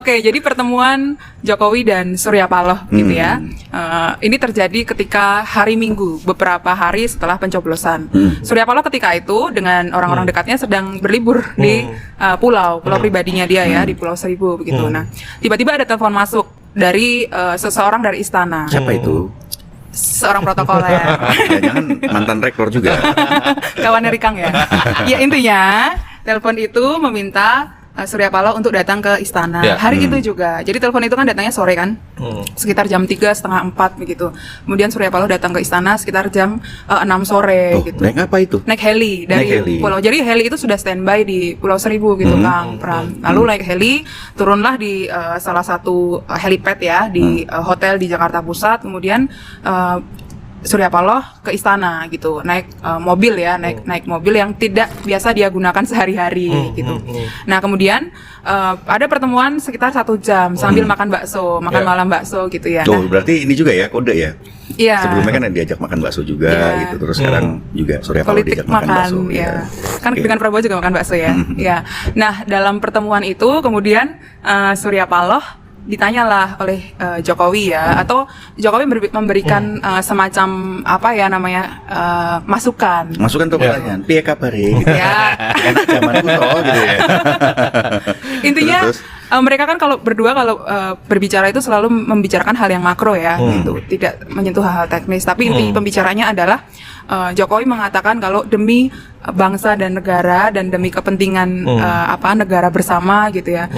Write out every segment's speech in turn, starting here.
Oke, jadi pertemuan Jokowi dan Surya Paloh gitu ya. Ini terjadi ketika hari Minggu, beberapa hari setelah pencoblosan. Surya Paloh ketika itu dengan orang-orang dekatnya sedang berlibur di pulau pribadinya dia ya, di Pulau Seribu begitu. Nah, tiba-tiba ada telepon masuk dari seseorang dari istana. Siapa itu? Seorang protokoler. Jangan mantan rektor juga. Kawannya Rikang ya. Ya intinya telepon itu meminta Surya Paloh untuk datang ke istana hari itu juga. Jadi telepon itu kan datangnya sore kan, sekitar jam 3, setengah 4 begitu. Kemudian Surya Paloh datang ke istana sekitar jam 6 sore gitu. Naik apa itu? Naik heli dari pulau. Jadi heli itu sudah standby di Pulau Seribu gitu Kang Pram. Lalu naik heli, turunlah di salah satu helipad ya di hotel di Jakarta Pusat. Kemudian Surya Paloh ke istana gitu, naik mobil ya, naik mobil yang tidak biasa dia gunakan sehari-hari gitu. Nah kemudian ada pertemuan sekitar 1 jam sambil makan bakso, makan malam bakso gitu ya. Tuh berarti ini juga ya kode ya. Iya. Sebelumnya kan diajak makan bakso juga gitu, terus sekarang juga Surya Paloh diajak makan bakso. Ya. Kan dengan Prabowo juga makan bakso ya. Ya. Nah dalam pertemuan itu kemudian Surya Paloh ditanyalah oleh Jokowi ya, atau Jokowi memberikan semacam apa ya namanya masukan tuh pertanyaan piye kabare gitu ya. Enak zaman kuno gitu ya. Intinya mereka kan kalau berdua berbicara itu selalu membicarakan hal yang makro ya gitu, tidak menyentuh hal-hal teknis, tapi inti pembicaranya adalah Jokowi mengatakan kalau demi bangsa dan negara dan demi kepentingan negara bersama gitu ya,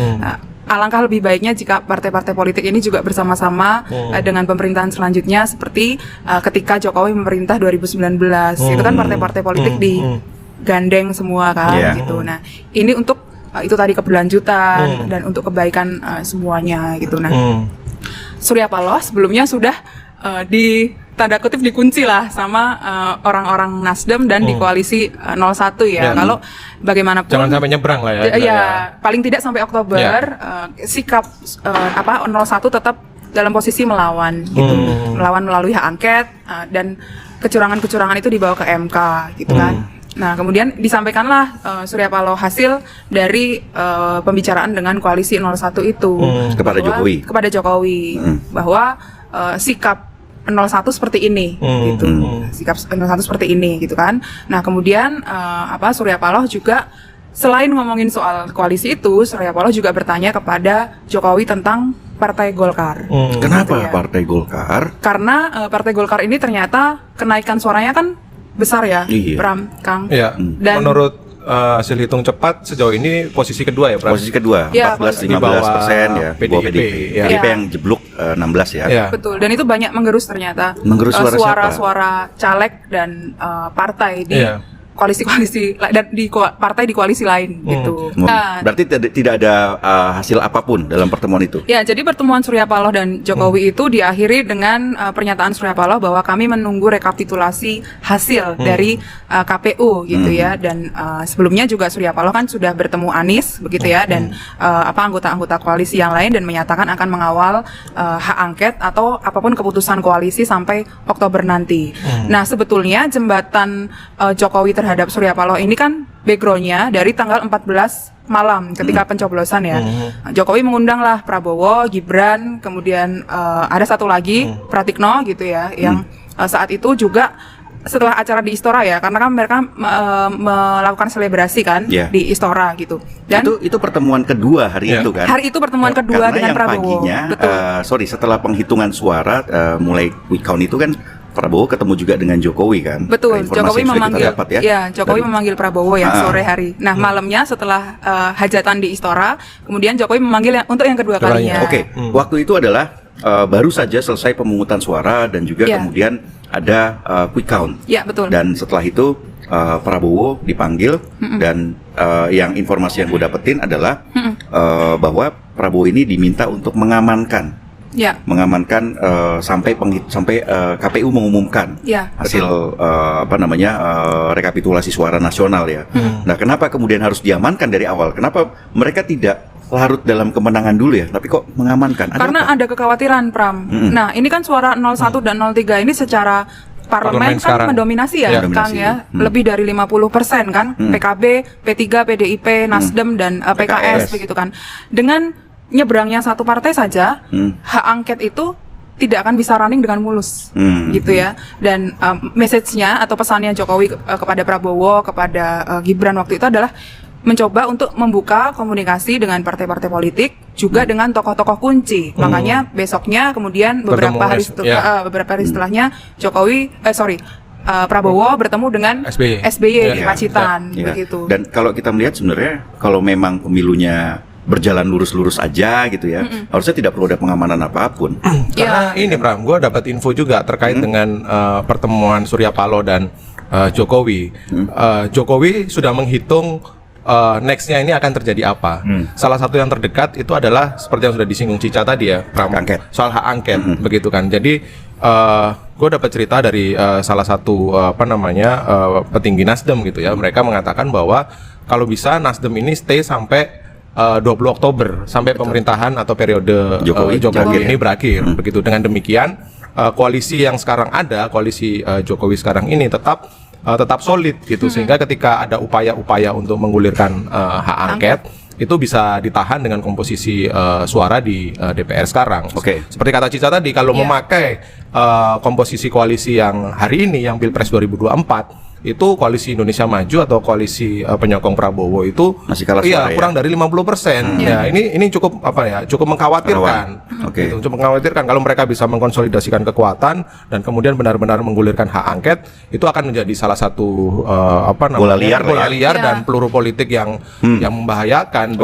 alangkah lebih baiknya jika partai-partai politik ini juga bersama-sama dengan pemerintahan selanjutnya seperti ketika Jokowi memerintah 2019. Itu kan partai-partai politik digandeng semua kan gitu. Nah, ini untuk itu tadi keberlanjutan dan untuk kebaikan semuanya gitu. Nah, Surya Paloh sebelumnya sudah di tanda kutip dikunci lah sama orang-orang Nasdem dan di koalisi 01 ya. Kalau bagaimanapun jangan sampai nyebrang lah ya. Ya, paling tidak sampai Oktober sikap 01 tetap dalam posisi melawan gitu. Melawan melalui hak angket dan kecurangan-kecurangan itu dibawa ke MK gitu kan. Nah, kemudian disampaikanlah Surya Paloh hasil dari pembicaraan dengan koalisi 01 itu kepada Jokowi bahwa sikap 01 seperti ini gitu. Sikap 01 seperti ini gitu kan. Nah, kemudian Surya Paloh juga selain ngomongin soal koalisi itu, Surya Paloh juga bertanya kepada Jokowi tentang Partai Golkar. Kenapa gitu ya. Partai Golkar? Karena Partai Golkar ini ternyata kenaikan suaranya kan besar ya, Pram, Kang. Iya. Dan menurut hasil hitung cepat sejauh ini posisi kedua ya, Pram? Posisi kedua, 14-15% ya, PDIP. PDIP yang jeblok 16 ya. Betul, dan itu banyak menggerus ternyata. Menggerus suara-suara caleg dan partai di koalisi-koalisi dan di partai di koalisi lain gitu. Berarti tidak ada hasil apapun dalam pertemuan itu. Ya, jadi pertemuan Surya Paloh dan Jokowi itu diakhiri dengan pernyataan Surya Paloh bahwa kami menunggu rekapitulasi hasil dari KPU gitu ya, dan sebelumnya juga Surya Paloh kan sudah bertemu Anies begitu ya, dan anggota-anggota koalisi yang lain dan menyatakan akan mengawal hak angket atau apapun keputusan koalisi sampai Oktober nanti. Nah, sebetulnya jembatan Jokowi terhadap Surya Paloh ini kan backgroundnya dari tanggal 14 malam ketika pencoblosan ya. Jokowi mengundanglah Prabowo, Gibran, kemudian ada satu lagi Pratikno gitu ya, yang saat itu juga setelah acara di Istora ya, karena kan mereka melakukan selebrasi kan di Istora gitu. Dan itu pertemuan kedua hari itu kan. Hari itu pertemuan kedua dengan Prabowo. Paginya, setelah penghitungan suara mulai quick count itu kan Prabowo ketemu juga dengan Jokowi kan. Betul, Jokowi memanggil Jokowi memanggil Prabowo ya sore hari. Nah, malamnya setelah hajatan di Istora, kemudian Jokowi memanggil untuk yang kedua kalinya. Waktu itu adalah baru saja selesai pemungutan suara dan juga kemudian ada quick count. Ya, betul. Dan setelah itu Prabowo dipanggil dan yang informasi yang gue dapetin adalah bahwa Prabowo ini diminta untuk mengamankan sampai KPU mengumumkan hasil rekapitulasi suara nasional ya. Nah, kenapa kemudian harus diamankan dari awal? Kenapa mereka tidak larut dalam kemenangan dulu ya, tapi kok mengamankan? Karena ada kekhawatiran, Pram. Nah, ini kan suara 01 dan 03 ini secara parlemen kan mendominasi ya, Kang ya, lebih dari 50% kan, PKB, P3, PDIP, Nasdem dan PKS begitu kan. Dengan nyebrangnya satu partai saja, hak angket itu tidak akan bisa running dengan mulus, gitu ya. Dan message-nya atau pesannya Jokowi kepada Prabowo, kepada Gibran waktu itu adalah mencoba untuk membuka komunikasi dengan partai-partai politik, juga dengan tokoh-tokoh kunci. Makanya besoknya kemudian beberapa hari setelahnya Prabowo bertemu dengan SBY di Pacitan, begitu. Dan kalau kita melihat sebenarnya kalau memang pemilunya berjalan lurus-lurus aja gitu ya, harusnya tidak perlu ada pengamanan apapun. Karena ini Pram, gue dapat info juga terkait dengan pertemuan Surya Paloh dan Jokowi. Jokowi sudah menghitung nextnya ini akan terjadi apa. Salah satu yang terdekat itu adalah seperti yang sudah disinggung Cica tadi ya, Pram, soal hak angket, begitu kan. Jadi gue dapat cerita dari salah satu petinggi Nasdem gitu ya. Mereka mengatakan bahwa kalau bisa Nasdem ini stay sampai 20 Oktober sampai pemerintahan atau periode Jokowi ini berakhir. Begitu. Dengan demikian koalisi yang sekarang ada, koalisi Jokowi sekarang ini tetap solid gitu, sehingga ketika ada upaya-upaya untuk menggulirkan hak angket itu bisa ditahan dengan komposisi suara di DPR sekarang. Seperti kata Cica tadi, kalau memakai komposisi koalisi yang hari ini yang Pilpres 2024 itu koalisi Indonesia Maju atau koalisi penyokong Prabowo itu masih kalah suara, kurang dari 50%. Ya, ini cukup cukup mengkhawatirkan. Gitu, cukup mengkhawatirkan kalau mereka bisa mengkonsolidasikan kekuatan dan kemudian benar-benar menggulirkan hak angket, itu akan menjadi salah satu bola liar dan peluru politik yang membahayakan.